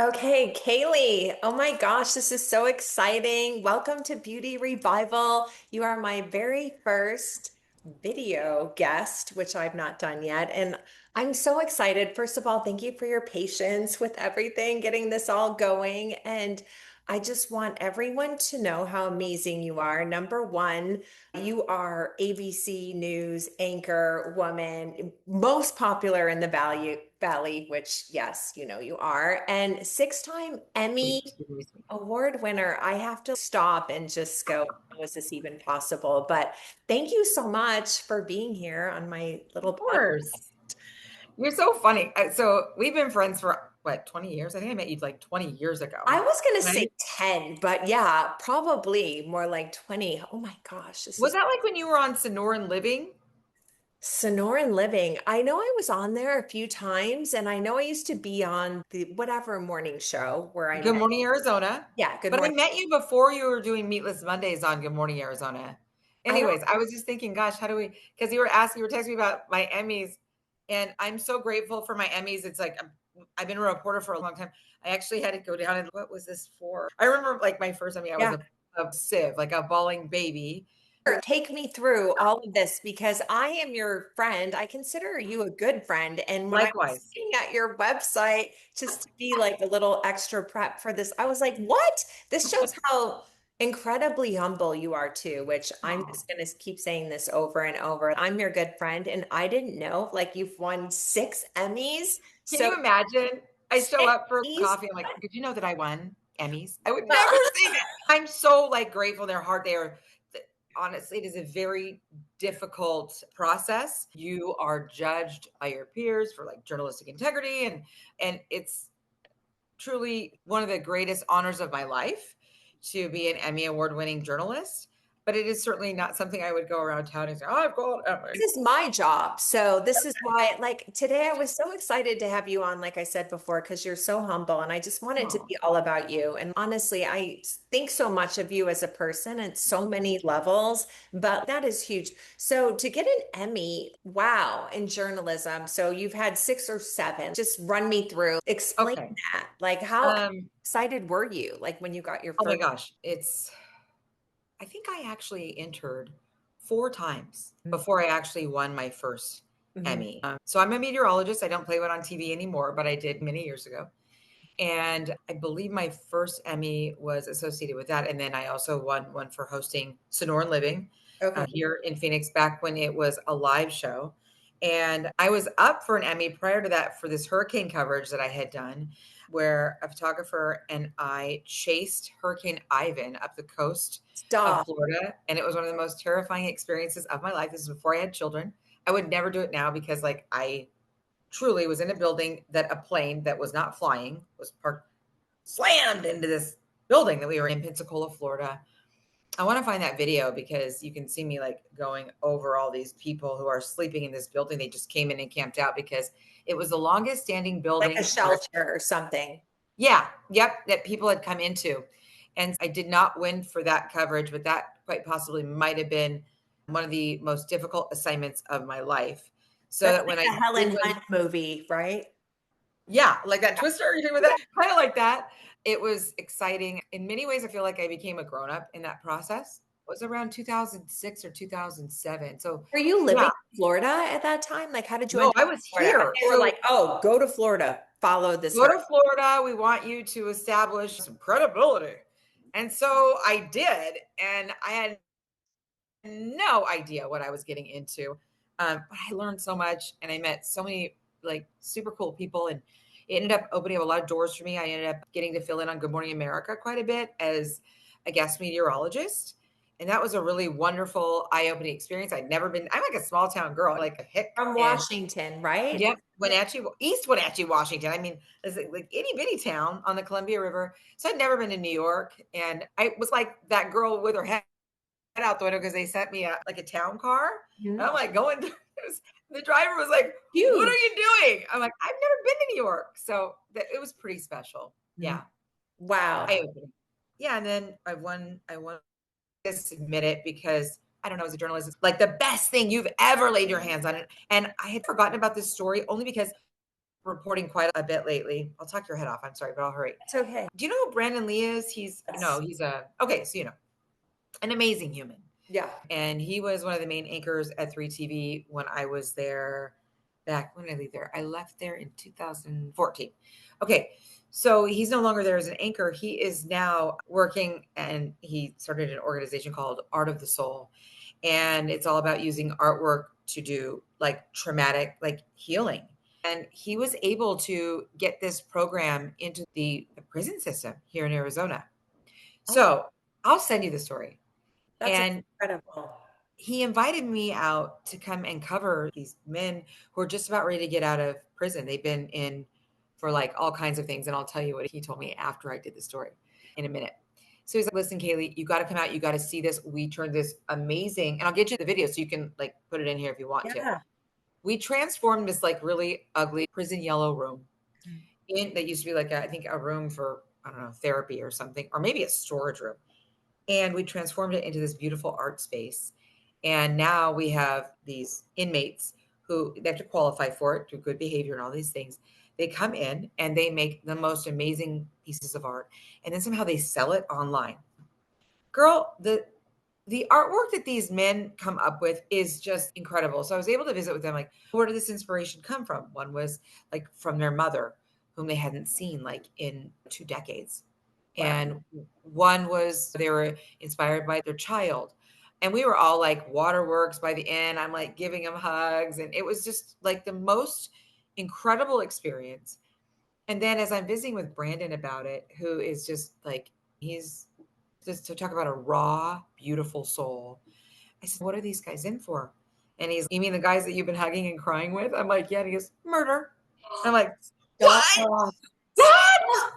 Okay, Kaley. Oh my gosh, this is so exciting. Welcome to Beauty Revival. You are my very first video guest, which I've not done yet. And I'm so excited. First of all, thank you for your patience with everything, getting this all going. And I just want everyone to know how amazing you are. Number one, you are ABC News anchor woman, most popular in the Valley, which yes, you know you are, and six-time Emmy award winner. I have to stop and just go, was this even possible? But thank you so much for being here on my little Of podcast. course. You're so funny. So we've been friends for what, 20 years? I think I met you like 20 years ago. I was gonna say Right? 10, but yeah, probably more like 20. Oh my gosh, this Was is that like when you were on Sonoran Living? Sonoran Living. I know I was on there a few times, and I know I used to be on the whatever morning show where I Good met. Morning Arizona. Yeah, Good But I Morning. met you before you were doing Meatless Mondays on Good Morning Arizona. I don't. Anyways, I was just thinking, gosh, how do we, because you were texting me about my Emmys, and I'm so grateful for my Emmys. It's like I've been a reporter for a long time. I actually had to go down and what was this for? I remember like my first Emmy, I was Yeah. a sieve, like a bawling baby. Take me through all of this because I am your friend. I consider you a good friend. And when I was Likewise. looking at your website, just to be like a little extra prep for this, I was like, what? This shows how incredibly humble you are too, which I'm Aw. just going to keep saying this over and over. I'm your good friend, and I didn't know like you've won six Emmys. Can So you imagine? I show six up for Emmys. coffee. I'm like, did you know that I won Emmys? I would never say that. I'm so like grateful. They're hard. Honestly, it is a very difficult process. You are judged by your peers for like journalistic integrity, and it's truly one of the greatest honors of my life to be an Emmy award winning journalist. But it is certainly not something I would go around town and say, "Oh, I've got an Emmy." This is my job. So this is why, like today, I was so excited to have you on, like I said before, because you're so humble and I just wanted to Oh, be all about you. And honestly, I think so much of you as a person at so many levels, but that is huge. So to get an Emmy, wow, in journalism. So you've had six or seven. Just run me through, explain okay. that. Like how Um, excited were you like when you got your oh my first? gosh, I think I actually entered 4 times before I actually won my first Mhm. Emmy. So I'm a meteorologist. I don't play one on TV anymore, but I did many years ago. And I believe my first Emmy was associated with that. And then I also won one for hosting Sonoran Living Okay. here in Phoenix back when it was a live show. And I was up for an Emmy prior to that for this hurricane coverage that I had done, where a photographer and I chased Hurricane Ivan up the coast of Stop. Florida. And it was one of the most terrifying experiences of my life. This is before I had children. I would never do it now because, like, I truly was in a building that a plane that was not flying was parked, slammed into this building that we were in Pensacola, Florida. I want to find that video because you can see me like going over all these people who are sleeping in this building. They just came in and camped out because it was the longest standing Like a building. shelter or something. Yeah, yep, that people had come into. And I did not win for that coverage, but that quite possibly might have been one of the most difficult assignments of my life. So That's that when I like a did Helen win, Hunt movie, right? yeah, like that Twister, you remember that? Kinda like that. It was exciting. In many ways, I feel like I became a grown-up in that process. It was around 2006 or 2007. So, Were you living yeah. in Florida at that time? Like, how did you No, end up I in was Florida? here. They were So, like, oh, go to Florida, follow this go her. to Florida, we want you to establish some credibility. And so I did, and I had no idea what I was getting into. But I learned so much and I met so many like super cool people, and it ended up opening up a lot of doors for me. I ended up getting to fill in on Good Morning America quite a bit as a guest meteorologist. And that was a really wonderful, eye-opening experience. I'd never been, I'm like a small town girl, like a hick. From And Washington, right? yep, Wenatchee, East Wenatchee, Washington. I mean, it's like itty bitty town on the Columbia River. So I'd never been to New York. And I was like that girl with her head out the window because they sent me like a town car. And Mhm. I'm like going through this. The driver was like, "What are Huge. you doing?" I'm like, "I've never been to New York." So it was pretty special. Mhm. Yeah. Wow. Eye opening. Yeah. And then I won to submit it because I don't know, as a journalist, it's like the best thing you've ever laid your hands on it. And I had forgotten about this story only because reporting quite a bit lately. I'll talk your head off. I'm sorry, but I'll hurry. It's okay. Do you know who Brandon Lee is? Yes. He's okay, so an amazing human. Yeah. And he was one of the main anchors at 3TV when I was there back when did I leave there? I left there in 2014. Okay. So he's no longer there as an anchor. He is now working and he started an organization called Art of the Soul. And it's all about using artwork to do like traumatic, like healing. And he was able to get this program into the prison system here in Arizona. Oh, So I'll send you the story. that's And incredible. he invited me out to come and cover these men who are just about ready to get out of prison. They've been in for like all kinds of things. And I'll tell you what he told me after I did the story in a minute. So he's like, listen, Kaley, you got to come out. You got to see this. We turned this amazing, and I'll get you the video so you can like put it in here if you want to. Yeah. We transformed this like really ugly prison yellow room in that used to be like I think a room for, I don't know, therapy or something, or maybe a storage room. And we transformed it into this beautiful art space. And now we have these inmates who they have to qualify for it through good behavior and all these things. They come in and they make the most amazing pieces of art, and then somehow they sell it online. Girl, the artwork that these men come up with is just incredible. So I was able to visit with them, like, where did this inspiration come from? One was like from their mother, whom they hadn't seen like in 2 decades. Wow. And one was they were inspired by their child. And we were all like waterworks by the end. I'm like giving them hugs. And it was just like the most incredible experience. And then as I'm visiting with Brandon about it, who is just like, he's just to talk about a raw, beautiful soul. I said, what are these guys in for? And he's, you mean the guys that you've been hugging and crying with? I'm like, yeah. And he goes, murder. I'm like, Stop. what? What?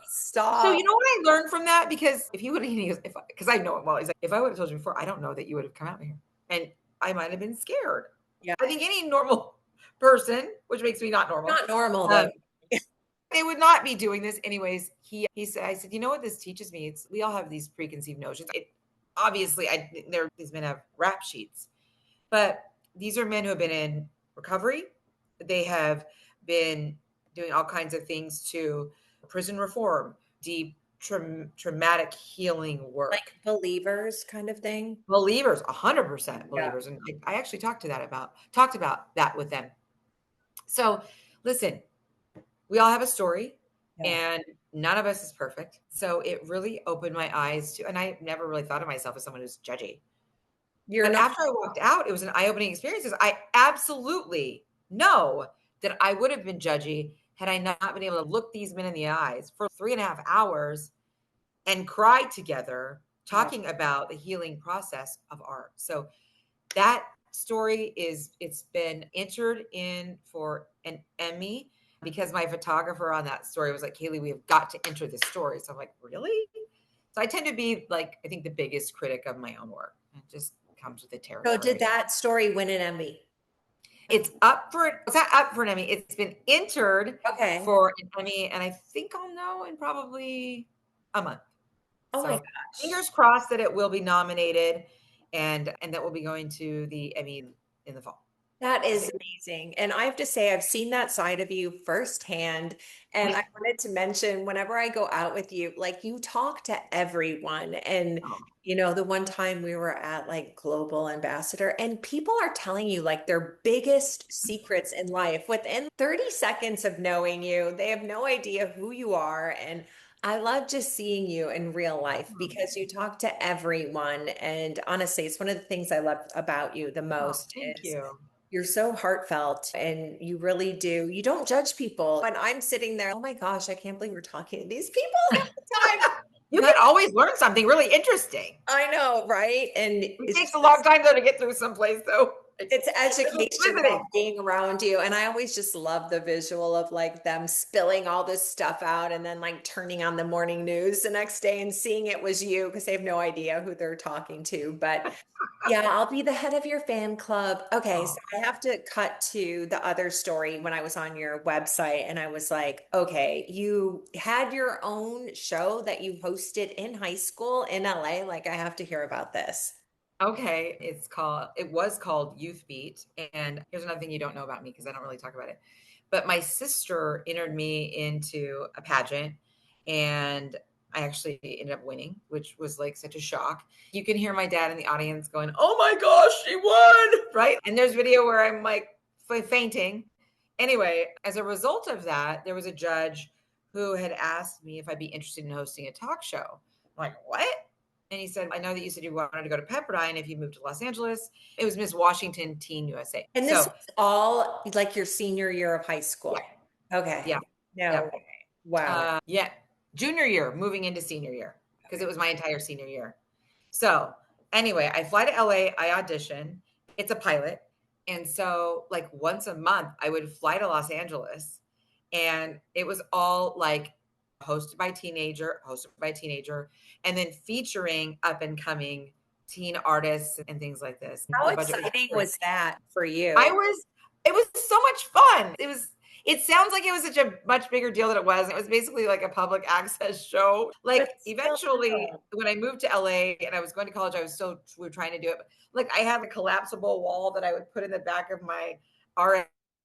So Stop. you know what I learned from that? Because if he would have, he goes, because I know him well, he's like, if I would have told you before, I don't know that you would have come out here. And I might have been scared. Yeah. I think any normal person, which makes me not normal, Not normal though. they would not be doing this anyways. He said, I said, you know what this teaches me? It's we all have these preconceived notions. It obviously these men have rap sheets, but these are men who have been in recovery. They have been doing all kinds of things to prison reform, deep traumatic healing work. Like believers kind of thing. Believers, 100% Yeah. believers. And I actually talked about that with them. So listen, we all have a story. Yeah. And none of us is perfect. So it really opened my eyes to, and I never really thought of myself as someone who's judgy. You're But not. after I walked out, it was an eye-opening experience. I absolutely know that I would have been judgy had I not been able to look these men in the eyes for 3.5 hours and cry together, Yeah. talking about the healing process of art. So that story it's been entered in for an Emmy because my photographer on that story was like, Kaley, we have got to enter this story. So I'm like, really? So I tend to be like, I think the biggest critic of my own work. It just comes with the So territory. did that story win an Emmy? It's not up for an Emmy. It's been entered Okay. for an Emmy, and I think I'll know in probably a month. Oh my So gosh. fingers crossed that it will be nominated and that will be going to the Emmy in the fall. That is Okay. amazing. And I have to say, I've seen that side of you firsthand. And I wanted to mention whenever I go out with you, like you talk to everyone. And, Oh, the one time we were at like Global Ambassador, and people are telling you like their biggest secrets in life within 30 seconds of knowing you. They have no idea who you are. And I love just seeing you in real life because you talk to everyone. And honestly, it's one of the things I love about you the most thank is you. you're so heartfelt and you really do. You don't judge people. And I'm sitting there, oh my gosh, I can't believe we're talking to these people half the time. You But can always learn something really interesting. I know, right? And It takes a long time though to get through someplace though. it's educational Visiting. being around you. And I always just love the visual of like them spilling all this stuff out and then like turning on the morning news the next day and seeing it was you because they have no idea who they're talking to. But yeah, I'll be the head of your fan club. Okay, so Oh, I have to cut to the other story when I was on your website and I was like, okay, you had your own show that you hosted in high school in LA. Like, I have to hear about this. okay. It was called Youth Beat. And here's another thing you don't know about me because I don't really talk about it. But my sister entered me into a pageant, and I actually ended up winning, which was like such a shock. You can hear my dad in the audience going, "Oh my gosh, she won!" Right? And there's video where I'm like fainting. Anyway, as a result of that, there was a judge who had asked me if I'd be interested in hosting a talk show. I'm like, what? And he said, I know that you said you wanted to go to Pepperdine if you moved to Los Angeles. It was Miss Washington Teen USA. And this So, was all like your senior year of high yeah, school. Okay. yeah, No yeah. way. Wow. Yeah, junior year, moving into senior year, because it was my entire senior year. So anyway, I fly to LA, I audition. It's a pilot. And so like once a month, I would fly to Los Angeles, and it was all like hosted by teenager, and then featuring up and coming teen artists and things like this. How The budget was exciting great. was that for I you? was it was so much fun. It sounds like it was such a much bigger deal than it was. It was basically like a public access show. But Like still, eventually when I moved to LA and I was going to college, we were trying to do it. Like I had a collapsible wall that I would put in the back of my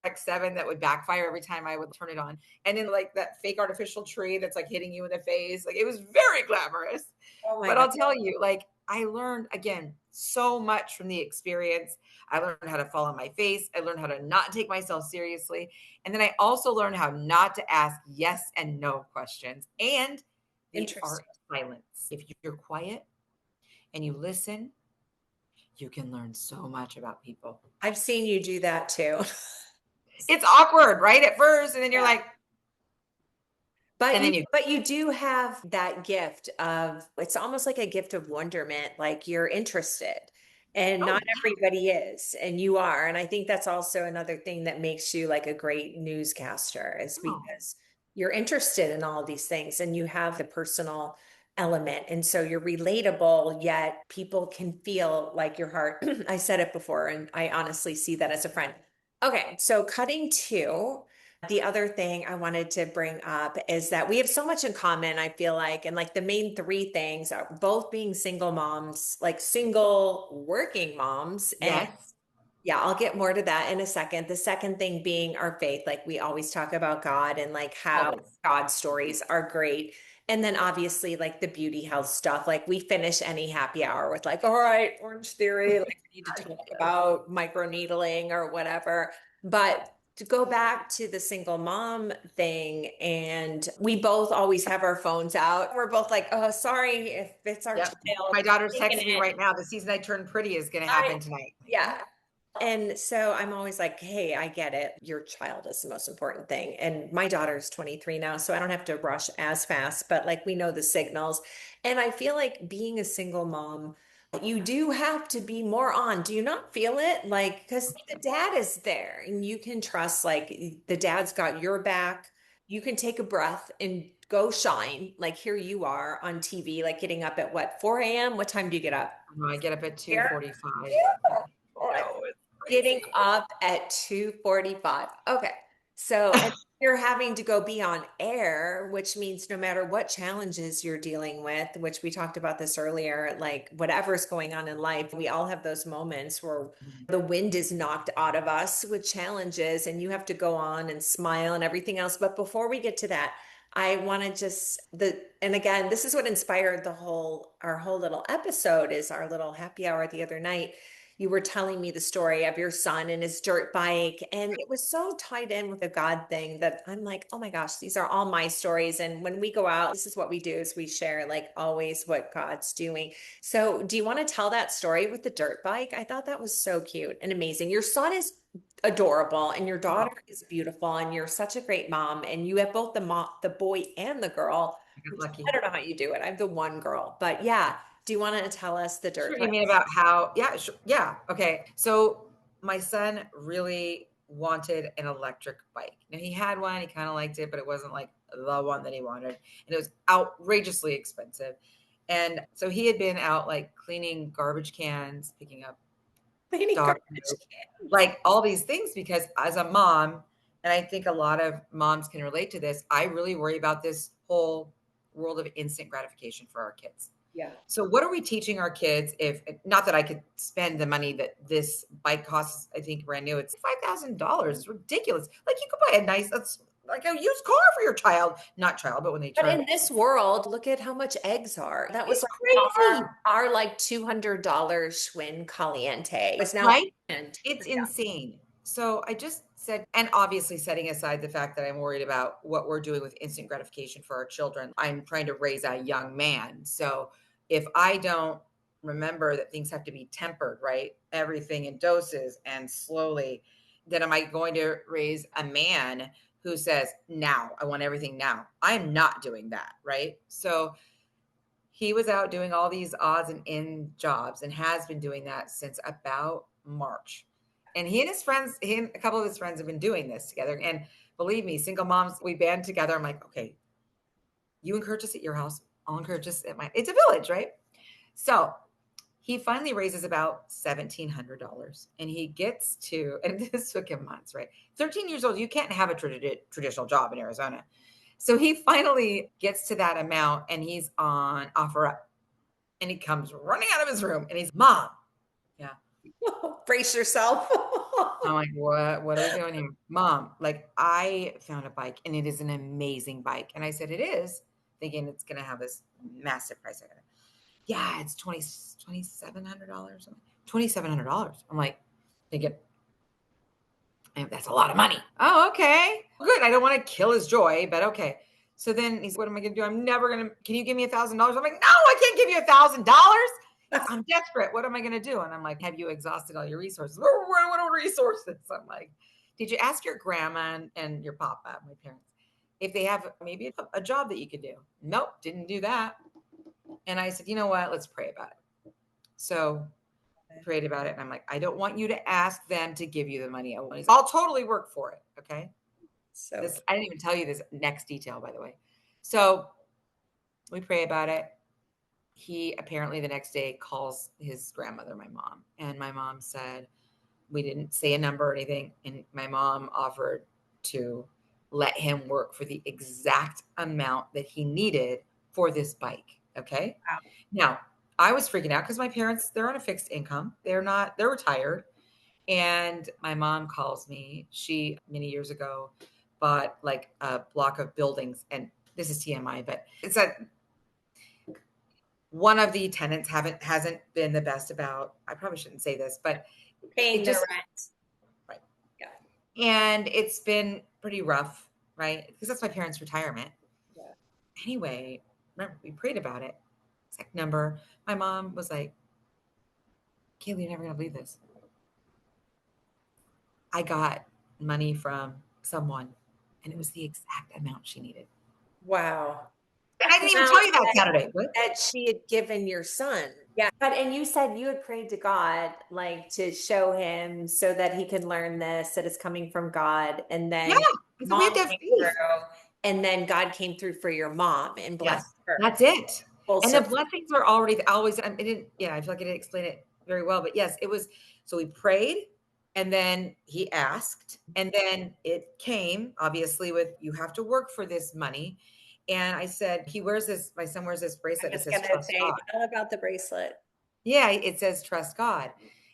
RX-7 that would backfire every time I would turn it on. And then like that fake artificial tree that's like hitting you in the face. Like it was very glamorous. oh my But God. I'll tell you, like I learned again so much from the experience. I learned how to fall on my face. I learned how to not take myself seriously. And then I also learned how not to ask yes and no questions and the art Interesting. of silence. If you're quiet and you listen, you can learn so much about people. I've seen you do that too. It's awkward, right? At first, and then you're Yeah. like, But and you then you, but you do have that gift of it's almost like a gift of wonderment, like you're interested. And oh, not everybody is, and you are. And I think that's also another thing that makes you like a great newscaster is oh, because you're interested in all these things and you have the personal element. And so you're relatable, yet people can feel like your heart. I said it before, and I honestly see that as a friend. Okay, so cutting to the other thing I wanted to bring up is that we have so much in common, I feel like. And like the main three things are both being single moms, like single working moms. And yes, yeah, I'll get more to that in a second. The second thing being our faith. Like we always talk about God and like how always. God stories are great. And then obviously like the beauty health stuff. Like we finish any happy hour with like, all right, Orange Theory, like we need to talk about microneedling or whatever. But to go back to the single mom thing, and we both always have our phones out. We're both like, oh, sorry if it's our Yep. child. My daughter's Taking texting me it. right now. The season I turned pretty is going to I, happen tonight. Like, yeah. And so I'm always like, hey, I get it. Your child is the most important thing. And my daughter's 23 now, so I don't have to rush as fast, but like we know the signals. And I feel like being a single mom, you do have to be more on. Do you not feel it? Like, because the dad is there and you can trust, like, the dad's got your back. You can take a breath and go shine. Like, here you are on TV, like getting up at what, 4 a.m.? What time do you get up? I get up at Here? 2:45. Yeah. No, it's Getting crazy. up at 2:45. Okay. So, and you're having to go be on air, which means no matter what challenges you're dealing with, which we talked about this earlier, like whatever's going on in life, we all have those moments where the wind is knocked out of us with challenges and you have to go on and smile and everything else. But before we get to that, I want to just and again, this is what inspired our whole little episode is our little happy hour the other night. You were telling me the story of your son and his dirt bike, and it was so tied in with the God thing that I'm like, oh my gosh, these are all my stories. And when we go out, this is what we do is we share like always what God's doing. So do you want to tell that story with the dirt bike? I thought that was so cute and amazing. Your son is adorable and your Oh, daughter is beautiful and you're such a great mom and you have both the boy and the girl, I got which lucky. I don't know how you do it. I'm the one girl, but yeah. Do you want to tell us the Sure. dirt You bike? mean about how, yeah, sure. Yeah. Okay. So my son really wanted an electric bike. Now he had one, he kind of liked it, but it wasn't like the one that he wanted. And it was outrageously expensive. And so he had been out like cleaning garbage cans, picking up Cleaning dog garbage poop, cans. like all these things, because as a mom, and I think a lot of moms can relate to this, I really worry about this whole world of instant gratification for our kids. Yeah. So what are we teaching our kids if not that I could spend the money that this bike costs, I think brand new, it's $5,000. It's ridiculous. Like you could buy a nice, that's like a used car for your child, not child, but when they But turn, in this world, look at how much eggs are. That was it's like crazy, our like $200 Schwinn Caliente. It's now right? and It's insane. So I just said, and obviously setting aside the fact that I'm worried about what we're doing with instant gratification for our children, I'm trying to raise a young man. So if I don't remember that things have to be tempered, right? Everything in doses and slowly, then am I going to raise a man who says, now, I want everything now? I am not doing that, right? So he was out doing all these odds and end jobs and has been doing that since about March. And he and his friends, he and a couple of his friends have been doing this together. And believe me, single moms, we band together. I'm like, okay, you encourage us at your house. I'll encourage us at mine. It's a village, right? So he finally raises about $1,700 and he gets to, and this took him months, right? 13 years old, you can't have a traditional job in Arizona. So he finally gets to that amount and he's on OfferUp and he comes running out of his room and he's, Mom. Yeah. brace yourself. I'm like, what are we doing here? Mom, like I found a bike and it is an amazing bike. And I said, it is, thinking it's going to have this massive price. Yeah, it's $2,700. $2,700. I'm like, thinking, that's a lot of money. Oh, okay. Good. I don't want to kill his joy, but okay. So then he's, what am I going to do? I'm never going to, can you give me $1,000? I'm like, no, I can't give you $1,000. I'm desperate. What am I going to do? And I'm like, have you exhausted all your resources? What are resources? I'm like, did you ask your grandma and your papa, my parents, if they have maybe a job that you could do? Nope, didn't do that. And I said, you know what? Let's pray about it. So we prayed about it. And I'm like, I don't want you to ask them to give you the money. I'll totally work for it. Okay. So This, I didn't even tell you this next detail, by the way. So we pray about it. He apparently the next day calls his grandmother, my mom, and my mom said, we didn't say a number or anything. And my mom offered to let him work for the exact amount that he needed for this bike. Okay. wow. Now, I was freaking out because my parents, they're on a fixed income. They're retired. And my mom calls me. She, many years ago, bought like a block of buildings. And this is TMI, but it's a, one of the tenants hasn't been the best about, I probably shouldn't say this, but Paying it the just, rent. right. Yeah. And it's been pretty rough, right? Because that's my parents' retirement. Yeah. Anyway, remember, we prayed about it. Exact number. My mom was like, Kaley, you're never going to believe this. I got money from someone and it was the exact amount she needed. Wow. And I didn't even Now tell you that Saturday. What? that she had given your son. Yeah. But and you said you had prayed to God like to show him so that he could learn this, that it's coming from God. And Yeah. then I said, we have mom to have came through, faith. and then God came through for your mom and Yes, blessed her. that's it. Full And the circle. blessings are already always, I didn't, yeah, I feel like I didn't explain it very well, but yes, it was. So we prayed and then he asked, and then it came obviously with, you have to work for this money. And I said, he wears this, my son wears this I bracelet that was says gonna trust say, God. tell about the bracelet. Yeah, it says trust God.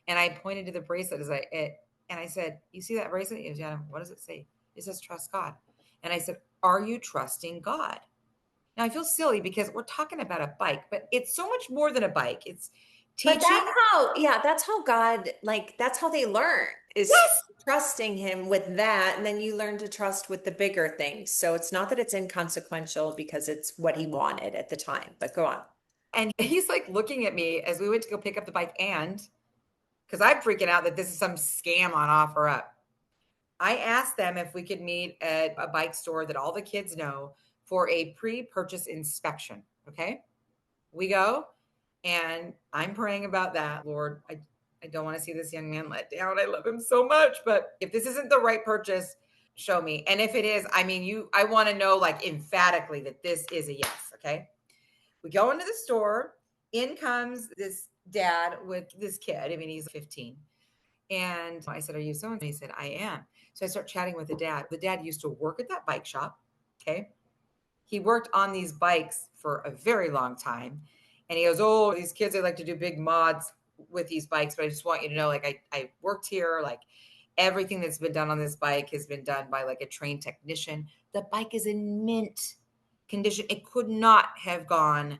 And I pointed to the bracelet and I said, you see that bracelet? He goes, yeah, what does it say? It says trust God. And I said, are you trusting God? Now I feel silly because we're talking about a bike, but it's so much more than a bike. It's But teaching. that's how God, like, that's how they learn is Yes. trusting him with that. And then you learn to trust with the bigger things. So it's not that it's inconsequential because it's what he wanted at the time, but go on. And he's like looking at me as we went to go pick up the bike. And because I'm freaking out that this is some scam on OfferUp, I asked them if we could meet at a bike store that all the kids know for a pre-purchase inspection. Okay. We go and I'm praying about that. Lord, I don't want to see this young man let down. I love him so much. But if this isn't the right purchase, show me. And if it is, I mean, I want to know like emphatically that this is a yes. Okay. We go into the store. In comes this dad with this kid. I mean, he's 15. And I said, are you so? And he said, I am. So I start chatting with the dad. The dad used to work at that bike shop. Okay. He worked on these bikes for a very long time. And he goes, oh, these kids, they like to do big mods with these bikes, but I just want you to know, like, I worked here, like everything that's been done on this bike has been done by like a trained technician. The bike is in mint condition. It could not have gone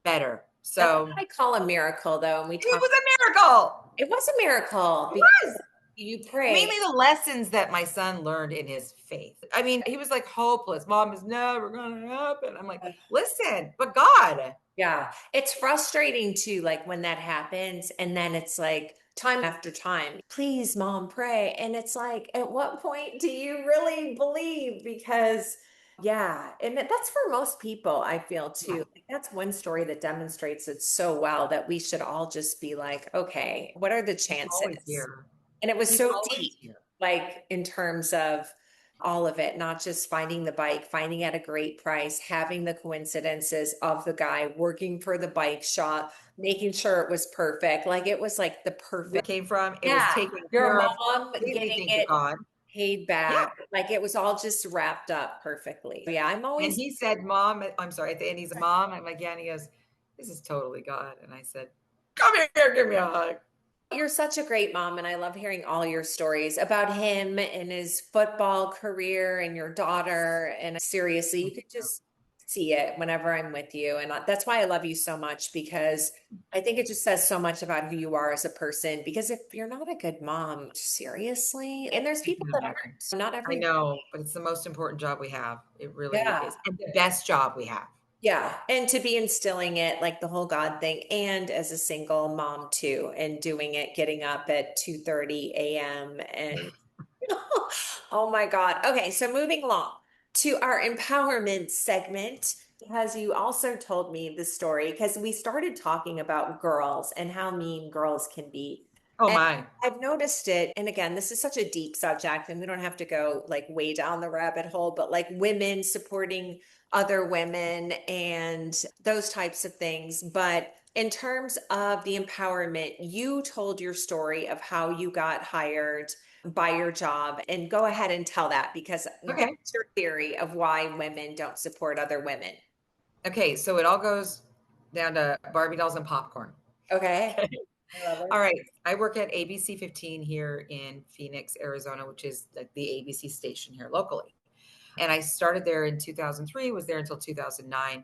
better. That's So what I call a miracle, though. And we it talk, was a miracle. it was a miracle It because was. you pray. Mainly the lessons that my son learned in his faith. I mean, he was like hopeless. Mom is never going to happen. I'm like, listen, but God. Yeah, it's frustrating too, like when that happens, and then it's like time after time, please, mom, pray. And it's like, at what point do you really believe? Because, yeah, and that's for most people, I feel Yeah, too. Like, that's one story that demonstrates it so well that we should all just be like, okay, what are the he's always chances? here. And it was He's so deep, always here. like in terms of all of it, not just finding the bike, finding at a great price, having the coincidences of the guy working for the bike shop, making sure it was perfect. Like it was like the Where perfect, it came from, it was yeah, taken your care of. mom Completely getting thank you, it God. paid Yeah. back. Like it was all just wrapped up perfectly. Yeah, I'm And always he said, Mom, I'm sorry. And he's Mom. I'm like, yeah. And he goes, this is totally God. And I said, come here, give me a hug. You're such a great mom, and I love hearing all your stories about him and his football career and your daughter. And seriously, you Thank could you. just see it whenever I'm with you. And that's why I love you so much because I think it just says so much about who you are as a person. Because if you're not a good mom, seriously, and there's I people can that imagine. aren't, not I every, know, but it's the most important job we have. It really yeah. is. And the best job we have. Yeah, and to be instilling it like the whole God thing and as a single mom too and doing it getting up at 2:30 a.m. and oh my God. Okay, so moving along to our empowerment segment because you also told me the story because we started talking about girls and how mean girls can be. Oh, And my. I've noticed it, and again, this is such a deep subject, and we don't have to go like way down the rabbit hole, but like women supporting other women and those types of things. But in terms of the empowerment, you told your story of how you got hired by your job and go ahead and tell that because Okay. what's your theory of why women don't support other women? Okay. So it all goes down to Barbie dolls and popcorn. Okay. Okay. I love All it. right. I work at ABC 15 here in Phoenix, Arizona, which is like the ABC station here locally. And I started there in 2003, was there until 2009,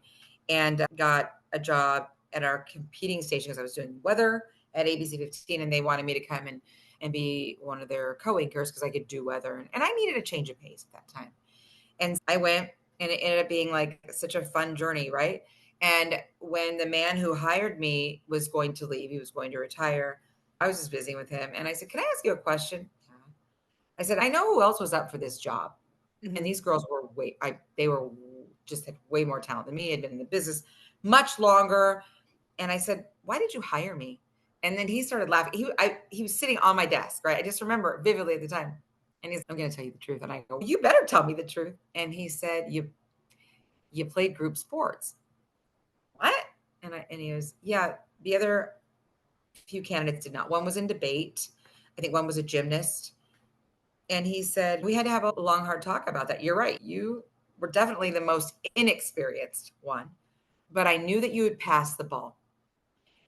and got a job at our competing station because I was doing weather at ABC 15, and they wanted me to come and be one of their co-anchors because I could do weather. And I needed a change of pace at that time. And I went, and it ended up being like such a fun journey, right? And when the man who hired me was going to leave, he was going to retire, I was just visiting with him. And I said, can I ask you a question? I said, I know who else was up for this job. And Mhm. these girls were they were just had way more talent than me, had been in the business much longer. And I said, why did you hire me? And then he started laughing. He was sitting on my desk, right? I just remember it vividly at the time. And he's, I'm going to tell you the truth. And I go, you better tell me the truth. And he said, you played group sports. What? And he goes, yeah, the other few candidates did not. One was in debate. I think one was a gymnast. And he said, we had to have a long, hard talk about that. You're right. You were definitely the most inexperienced one, but I knew that you would pass the ball.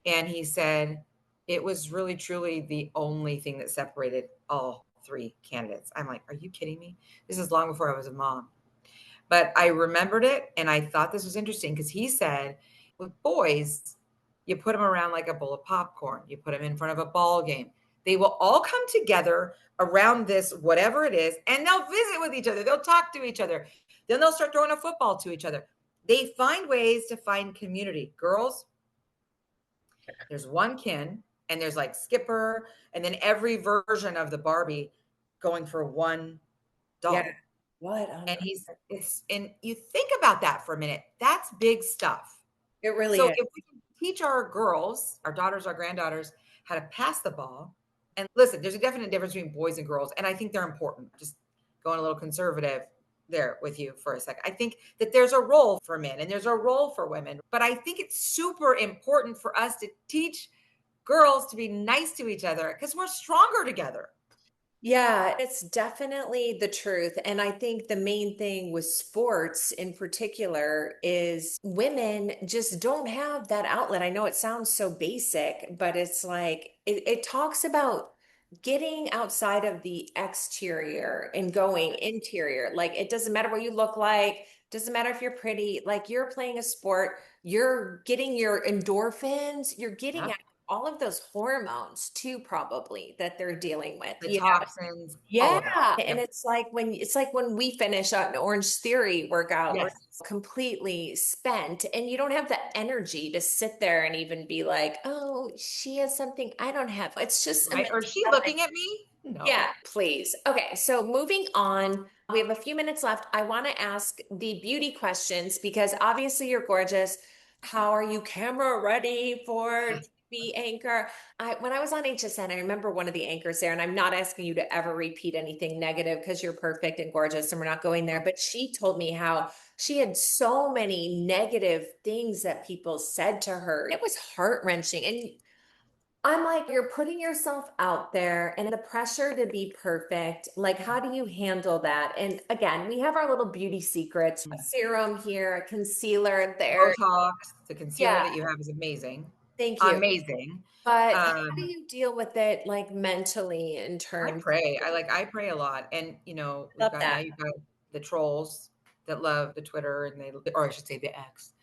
And he said, it was really, truly the only thing that separated all three candidates. I'm like, are you kidding me? This is long before I was a mom. But I remembered it and I thought this was interesting because he said, with boys, you put them around like a bowl of popcorn, you put them in front of a ball game. They will all come together around this, whatever it is, and they'll visit with each other. They'll talk to each other. Then they'll start throwing a football to each other. They find ways to find community. Girls, there's one kin, and there's like Skipper, and then every version of the Barbie going for one Yeah. doll. What on And earth? it's, and you think about that for a minute. That's big stuff. It really So is. if we can teach our girls, our daughters, our granddaughters, how to pass the ball, and listen, there's a definite difference between boys and girls, and I think they're important. Just going a little conservative there with you for a second. I think that there's a role for men and there's a role for women, but I think it's super important for us to teach girls to be nice to each other because we're stronger together. Yeah, it's definitely the truth. And I think the main thing with sports in particular is women just don't have that outlet. I know it sounds so basic, but it's like it talks about getting outside of the exterior and going interior. Like it doesn't matter what you look like, doesn't matter if you're pretty, like you're playing a sport, you're getting your endorphins, you're getting Yep. all of those hormones too, probably that they're dealing with. The Yeah. toxins, all Yeah. of it. And Yep. it's like when we finish an Orange Theory workout, we're Yes. completely spent and you don't have the energy to sit there and even be like, oh, she has something I don't have. It's just a Right. Or is she mentality. looking at me? Yeah, No. please. Okay, so moving on, we have a few minutes left. I want to ask the beauty questions because obviously you're gorgeous. How are you camera ready for TV anchor? When I was on HSN, I remember one of the anchors there, and I'm not asking you to ever repeat anything negative because you're perfect and gorgeous and we're not going there. But she told me how she had so many negative things that people said to her. It was heart-wrenching. And I'm like, you're putting yourself out there and the pressure to be perfect. Like, how do you handle that? And again, we have our little beauty secrets, a serum here, a concealer there. Botox, the concealer Yeah, that you have is amazing. thank you. Amazing. But how do Um, you deal with it like mentally in I terms? pray. I pray a lot. And we've Love got now that. you've got the trolls that love the Twitter and or I should say the X.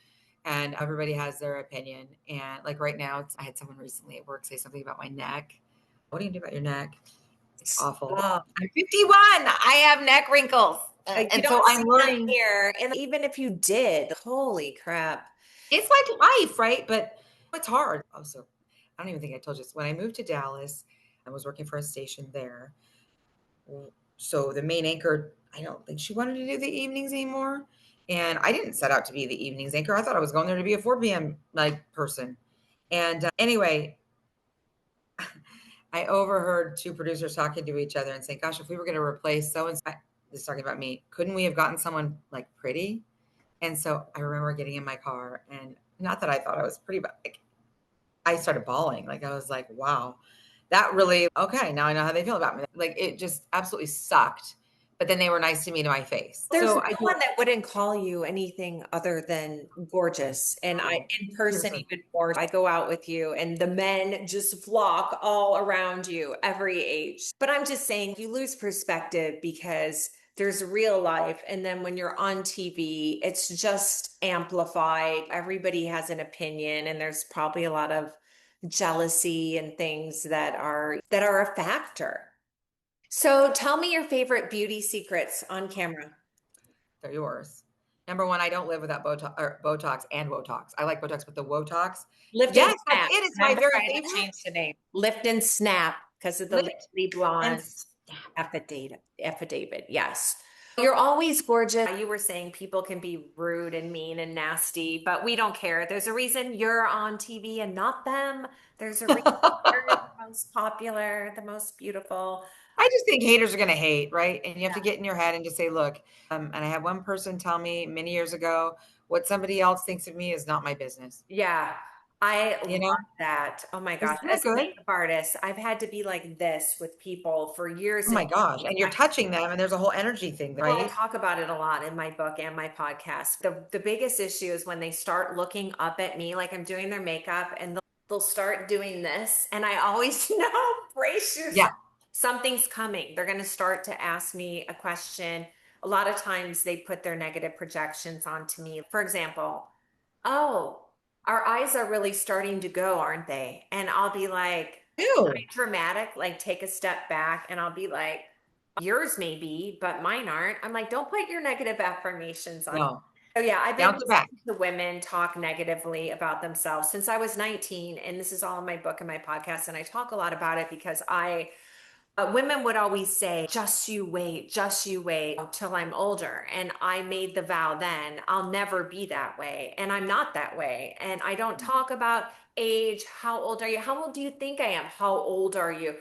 And everybody has their opinion. And like right now, I had someone recently at work say something about my neck. What do you do about your neck? It's awful. Stop. I'm 51. I have neck wrinkles. You And so don't I'm see them learning. here. And even if you did, holy crap. It's like life, right? But it's hard. Also, I don't even think I told you this. When I moved to Dallas, I was working for a station there. So the main anchor, I don't think she wanted to do the evenings anymore. And I didn't set out to be the evenings anchor. I thought I was going there to be a 4 p.m. like person. And anyway, I overheard two producers talking to each other and saying, "Gosh, if we were going to replace so and so," this is talking about me, couldn't we have gotten someone like pretty? And so I remember getting in my car, and not that I thought I was pretty, but like I started bawling. Like I was like, "Wow, that really okay." Now I know how they feel about me. Like it just absolutely sucked. But then they were nice to me to my face. There's So no I do one that wouldn't call you anything other than gorgeous. And I, oh, in you're person, so even more, I go out with you and the men just flock all around you, every age. But I'm just saying, you lose perspective because there's real life. And then when you're on TV, it's just amplified. Everybody has an opinion, and there's probably a lot of jealousy and things that are a factor. So tell me your favorite beauty secrets on camera. they're yours. Number one, I don't live without Botox and Wotox. I like Botox, but the Wotox, Lift and yes, that's snap. it. It's my Remember, very I had to favorite. change the name. Lift and snap because of the Lift legally and blonde snap. affidavit. Affidavit. Yes. You're always gorgeous. You were saying people can be rude and mean and nasty, but we don't care. There's a reason you're on TV and not them. There's a reason you're the most popular, the most beautiful. I just think haters are going to hate, right? And you have to Yeah. get in your head and just say, look, and I had one person tell me many years ago, what somebody else thinks of me is not my business. Yeah, I You love know, that. Oh my gosh. isn't that As a good? makeup artist, I've had to be like this with people for years Oh and my gosh. years. And you're touching them, and there's a whole energy thing, Well, I right? talk about it a lot in my book and my podcast. The biggest issue is when they start looking up at me like I'm doing their makeup and they'll start doing this. And I always know, brace yourself. Yeah. Something's coming. They're going to start to ask me a question. A lot of times they put their negative projections onto me. For example, oh, our eyes are really starting to go, aren't they? And I'll be like, Ew. dramatic, like take a step back and I'll be like, yours may be, but mine aren't. I'm like, don't put your negative affirmations on. No. So yeah, I've been Bounce it back. listening to women talk negatively about themselves since I was 19. And this is all in my book and my podcast. And I talk a lot about it because women would always say, just you wait till I'm older. And I made the vow then, I'll never be that way. And I'm not that way. And I don't talk about age. How old are you? How old do you think I am? How old are you?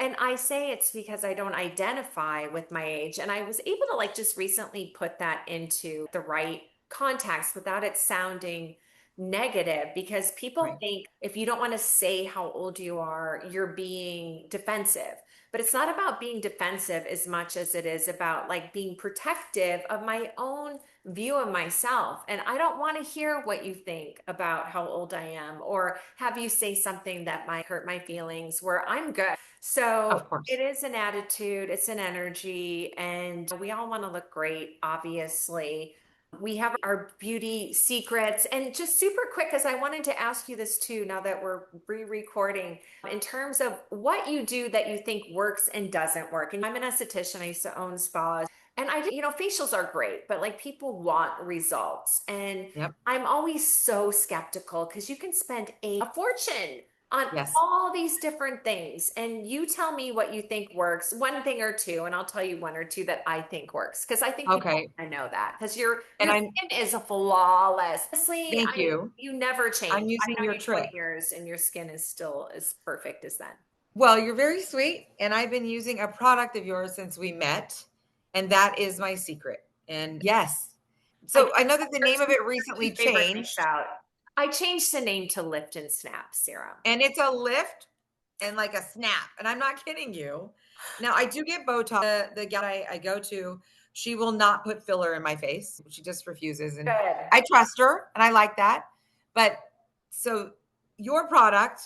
And I say it's because I don't identify with my age. And I was able to like just recently put that into the right context without it sounding negative because people Right. think if you don't want to say how old you are, you're being defensive. but it's not about being defensive as much as it is about like being protective of my own view of myself. And I don't want to hear what you think about how old I am or have you say something that might hurt my feelings where I'm good. So Of course. it is an attitude, it's an energy, and we all want to look great, obviously. We have our beauty secrets. And just super quick, because I wanted to ask you this too, now that we're re-recording, in terms of what you do that you think works and doesn't work. And I'm an esthetician, I used to own spas. And facials are great, but like people want results. And Yep. I'm always so skeptical because you can spend a fortune on Yes. all these different things. And you tell me what you think works, one thing or two, and I'll tell you one or two that I think works. Because I think people Okay. want to know that. Because your And I'm, skin is flawless. Honestly, thank you. you never I'm change. I using know your you trick. 20 years and your skin is still as perfect as then. Well, you're very sweet. And I've been using a product of yours since we met. And that is my secret. And yes. I So guess I know that the your name of two, it your recently two favorite things changed. out. I changed the name to Lift and Snap Serum. And it's a lift and like a snap. And I'm not kidding you. Now I do get Botox. The gal I go to, she will not put filler in my face. She just refuses. And Good. I trust her and I like that. But so your product,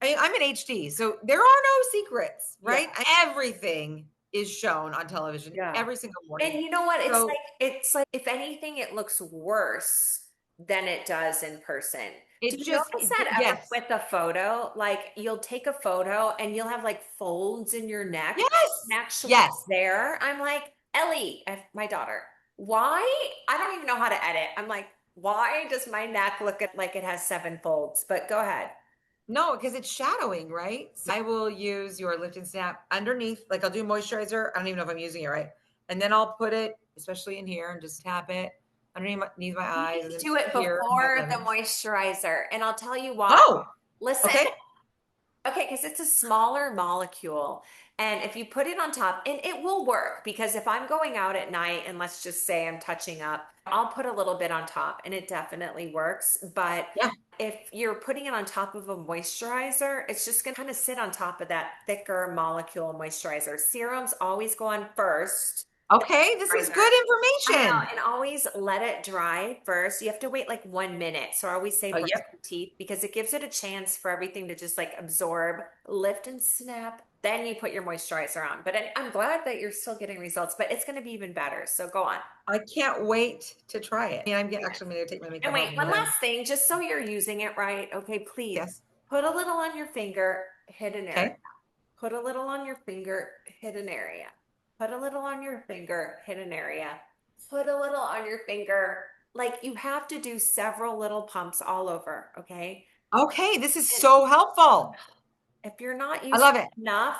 I'm an HD, so there are no secrets, Yeah. right? Everything is shown on television Yeah. every single And morning. you know what? So It's like if anything, it looks worse than it does in person. Do it you just, notice that ever yes, with a photo? Like you'll take a photo and you'll have like folds in your neck yes, actually yes. there. I'm like, Ellie, my daughter, why? I don't even know how to edit. I'm like, why does my neck look like it has seven folds? But go ahead. No, because it's shadowing, right? So I will use your lift and snap underneath, like I'll do moisturizer. I don't even know if I'm using it right. And then I'll put it, especially in here, and just tap it underneath my You eyes need and to then do it here on my before the lemons. moisturizer. And I'll tell you why. Oh, Listen, okay. okay, because it's a smaller molecule. And if you put it on top, and it will work because if I'm going out at night and let's just say I'm touching up, I'll put a little bit on top and it definitely works. But Yeah. if you're putting it on top of a moisturizer, it's just going to kind of sit on top of that thicker molecule moisturizer. Serums always go on first. Okay. This is Moisturizer. good I know, information. and always let it dry first. You have to wait like 1 minute. So I always say Oh, brush yep. your teeth because it gives it a chance for everything to just like absorb, lift and snap. Then you put your moisturizer on. But I'm glad that you're still getting results, but it's going to be even better. So go on. I can't wait to try it. I mean, Yes. actually going to take my And makeup wait, off. I'm one gonna, last thing, just so you're using it right. Okay, please yes. put a little on your finger, hit an area. Okay. Put a little on your finger, hit an area. Put a little on your finger, hit an area. Put a little on your finger. Like you have to do several little pumps all over, okay? Okay. This is And so helpful. if you're not I using love it. enough,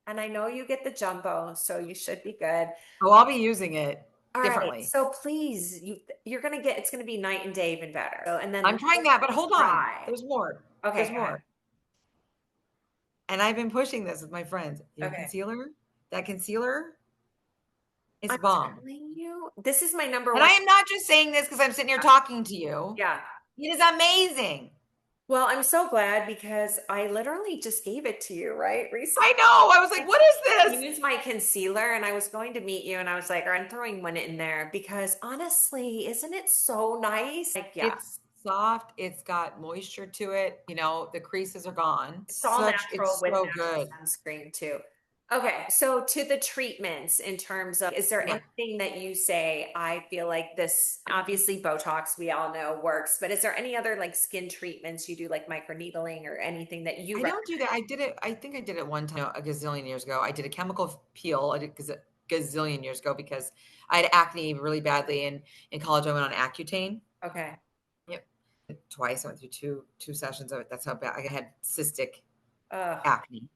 and I know you get the jumbo, so you should be good. Oh, I'll be using it All right, differently. so please, you're gonna get it's gonna be night and day even better. So, and then I'm trying that, but hold on. try. There's more. Okay, There's go ahead. more. And I've been pushing this with my friends. Your Okay. concealer, that concealer is I'm bomb. telling you, this is my number And I one. am not just saying this because I'm sitting here talking to you. Yeah. It is amazing. Well, I'm so glad because I literally just gave it to you, right? Recently. I know. I was like, what is this? Use my concealer and I was going to meet you and I was like, I'm throwing one in there because honestly, isn't it so nice? Like, yeah, It's soft. It's got moisture to it. The creases are gone. it's all natural It's with so natural good. sunscreen too. Okay, so to the treatments in terms of, is there Yeah. anything that you say, I feel like this, obviously Botox, we all know works, but is there any other like skin treatments you do, like microneedling or anything that you I recommend? don't do that. I did it. I think I did it one time a gazillion years ago. I did a chemical peel. I did gazillion years ago because I had acne really badly. And in college, I went on Accutane. Okay. Yep. Twice. I went through two sessions of it. That's how bad I had cystic Ugh. acne.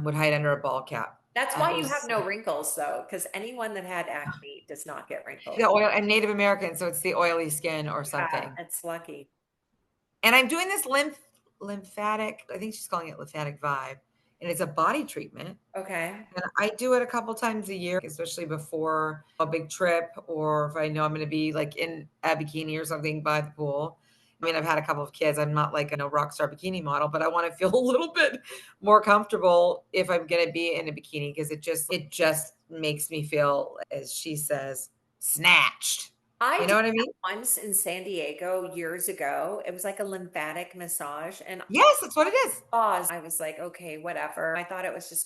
Would hide under a ball cap. That's why It you have was no wrinkles though, because anyone that had acne does not get wrinkles. the oil and Native American, so it's the oily skin or Yeah, something. it's lucky. And I'm doing this lymphatic, I think she's calling it lymphatic vibe. And it's a body treatment. Okay. And I do it a couple times a year, especially before a big trip or if I know I'm going to be like in a bikini or something by the pool. I mean, I've had a couple of kids. I'm not like a no rock star bikini model, but I want to feel a little bit more comfortable if I'm going to be in a bikini because it just makes me feel, as she says, snatched. I You did know what I that mean? once in San Diego years ago. It was like a lymphatic massage, and Yes, that's what it is. paused. I was like, okay, whatever. I thought it was just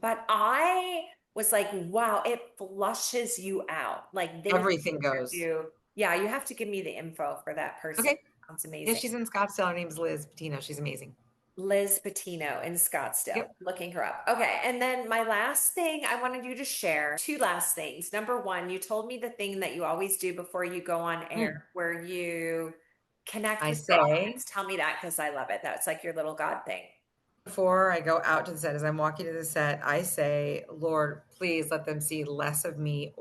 but I was like, wow, it flushes you out. Like they Everything goes. you, yeah, you have to give me the info for that person. Okay. Sounds Yeah, amazing. she's in Scottsdale. Her name's Liz Patino. She's amazing. Liz Patino in Scottsdale. Yep. Looking her up. Okay. And then my last thing I wanted you to share, two last things. Number one, you told me the thing that you always do before you go on air, Mm. where you connect I with your say audience. Tell me that because I love it. That's like your little God thing. before I go out to the set, as I'm walking to the set, I say, Lord, please let them see less of me,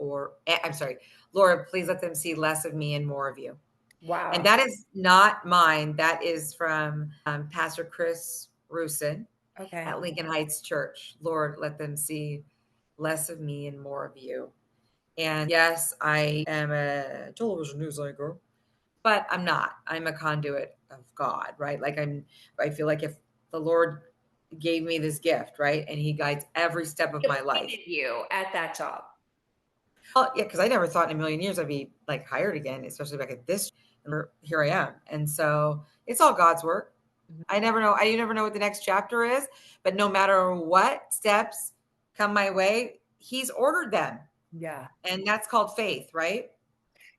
I'm sorry, Lord, please let them see less of me and more of you. And Wow. that is not mine. That is from Pastor Chris Rusin Okay. at Lincoln Heights Church. Lord, let them see less of me and more of you. And yes, I am a television news anchor, but I'm not. I'm a conduit of God, right? I feel like if the Lord gave me this gift, right, and He guides every step of He my life. appointed you at that job. Well, yeah, because I never thought in a million years I'd be like hired again, especially back at this. And here I am, and so it's all God's work. Mhm. I never know. I never know what the next chapter is, but no matter what steps come my way, He's ordered them, Yeah. and that's called faith, right?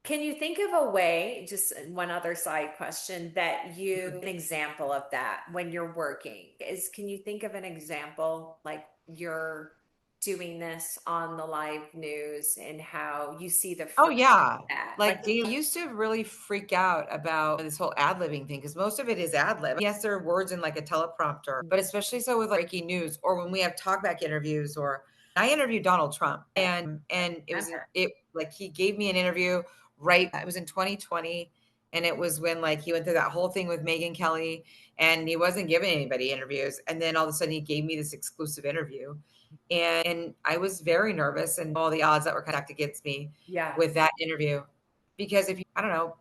Can you think of a way, just one other side question, that Mhm. an example of that when you're working is, can you think of an example like you're doing this on the live news and how you see the Oh, fruit of yeah. that? Like, Like, they used to really freak out about this whole ad-libbing thing because most of it is ad-lib. Yes, there are words in, like, a teleprompter, but especially so with, like, breaking news or when we have talkback interviews or I interviewed Donald Trump, okay, and it was remember. it like, he gave me an interview right it was in 2020, and it was when, like, he went through that whole thing with Megyn Kelly, and he wasn't giving anybody interviews, and then all of a sudden, he gave me this exclusive interview, and I was very nervous and all the odds that were stacked against me Yeah. with that interview. Because if you, I don't know,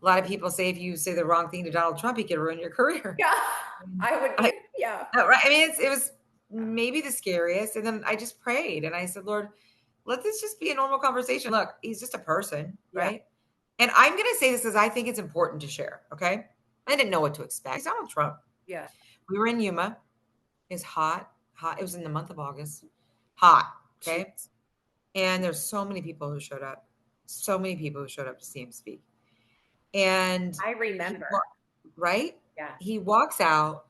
a lot of people say if you say the wrong thing to Donald Trump, he could ruin your career. Yeah. And I would I, be, yeah. no, right. I mean, it was maybe the scariest. And then I just prayed and I said, Lord, let this just be a normal conversation. Look, he's just a person, Yeah. right? And I'm going to say this because I think it's important to share. Okay. I didn't know what to expect. He's Donald Trump. Yeah. We were in Yuma. It's hot, hot. It was in the month of August. Hot. Okay. Jeez. And there's so many people who showed up. So many people who showed up to see him speak. And I remember. right? Yeah. He walks out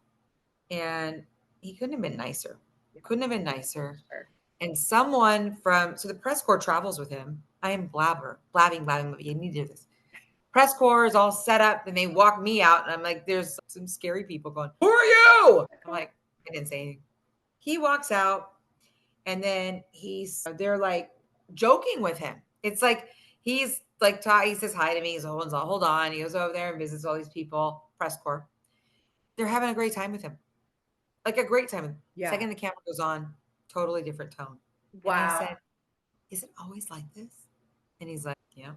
and he couldn't have been nicer. Yeah. Couldn't have been nicer. Sure. And someone from so the press corps travels with him. I am blabbing. You need to do this. Press corps is all set up, and they walk me out, and I'm like, there's some scary people going, who are you? I'm like, I didn't say anything. He walks out, and then they're like joking with him. It's like he's like he says hi to me. He's hold on. He goes over there and visits all these people, press corps. They're having a great time with him, like a great time. Yeah. Second the camera goes on, totally different tone. And I Wow. said, "Is it always like this?" And he's like, "Yeah,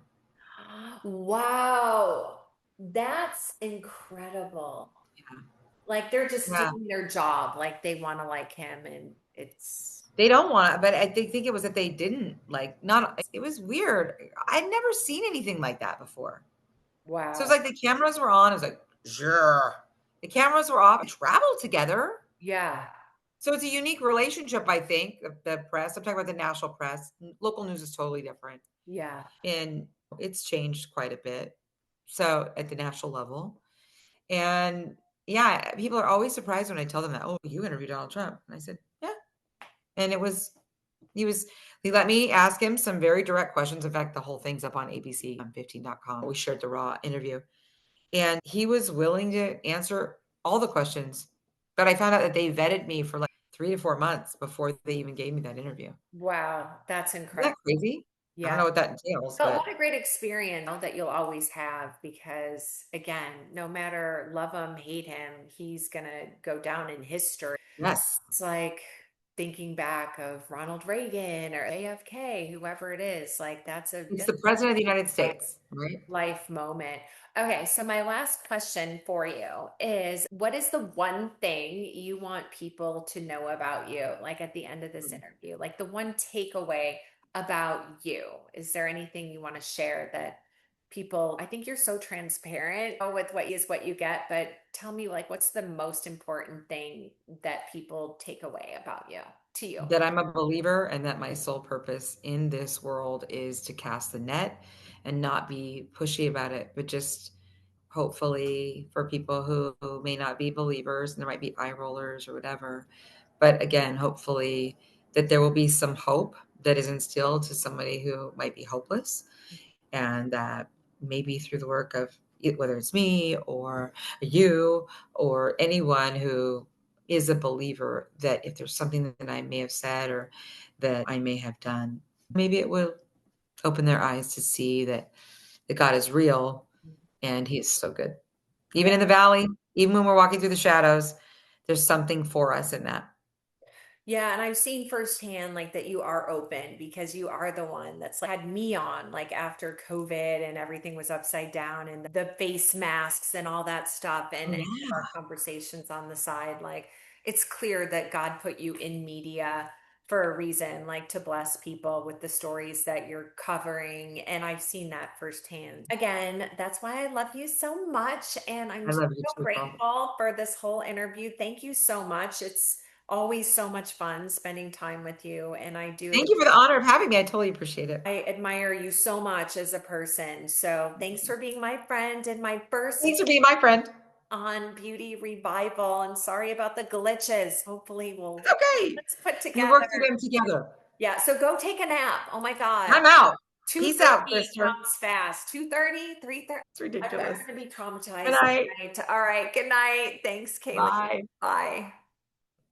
Wow. That's incredible. yeah, Like they're just yeah." doing their job, like they want to like him, and it's They don't want to, but think it was that they didn't like. Not it was weird. I'd never seen anything like that before. So it's wow. like the cameras were on. It was like, sure. The cameras were off. We traveled together. Yeah. So it's a unique relationship, I think, the press. I'm talking about the national press. Local news is totally different. Yeah. And it's changed quite a bit. So at the national level. And yeah, people are always surprised when I tell them that, oh, you interviewed Donald Trump. And I said, yeah. And he was, he let me ask him some very direct questions. In fact, the whole thing's up on ABC on 15.com. We shared the raw interview. And he was willing to answer all the questions. But I found out that they vetted me for like 3 to 4 months before they even gave me that interview. Wow. That's Isn't incredible. that crazy? I don't Yeah. know what that entails, But what but a great experience that you'll always have because, again, no matter love him, hate him, he's going to go down in history. yes. It's like, thinking back of Ronald Reagan or AFK, whoever it is, like It's that's the president of the United a States, right? life moment. Okay, so my last question for you is what is the one thing you want people to know about you, like at the end of this interview? Like the one takeaway about you. Is there anything you want to share that people, I think you're so transparent with what is what you get, but tell me like what's the most important thing that people take away about you to you? That I'm a believer and that my sole purpose in this world is to cast the net and not be pushy about it, but just hopefully for people who may not be believers and there might be eye rollers or whatever. But again, hopefully that there will be some hope that is instilled to somebody who might be hopeless, and that maybe through the work of whether it's me or you or anyone who is a believer, that if there's something that I may have said or that I may have done, maybe it will open their eyes to see that God is real and he is so good. Even Yeah. in the valley, even when we're walking through the shadows, there's something for us in that. Yeah, and I've seen firsthand like that you are open because you are the one that's like had me on like after COVID and everything was upside down and the face masks and all that stuff Oh, and yeah. our conversations on the side. Like it's clear that God put you in media for a reason, like to bless people with the stories that you're covering. And I've seen that firsthand. Again, that's why I love you so much. And I'm I so love you too, Paul. grateful for this whole interview. Thank you so much. It's always so much fun spending time with you. And Thank you for the honor of having me. I totally appreciate it. I admire you so much as a person. So thanks for being my friend and my first Thanks for being my friend. on Beauty Revival. And sorry about the glitches. Hopefully It's okay. let's put We work together. through them together. Yeah, so go take a nap. Oh my God. I'm out. Peace out, 2:30 sister. comes fast. 2:30, 3:30. It's I'm ridiculous. gonna be Good traumatized night. tonight. All right, good night. Thanks, Kaley. Bye. Bye.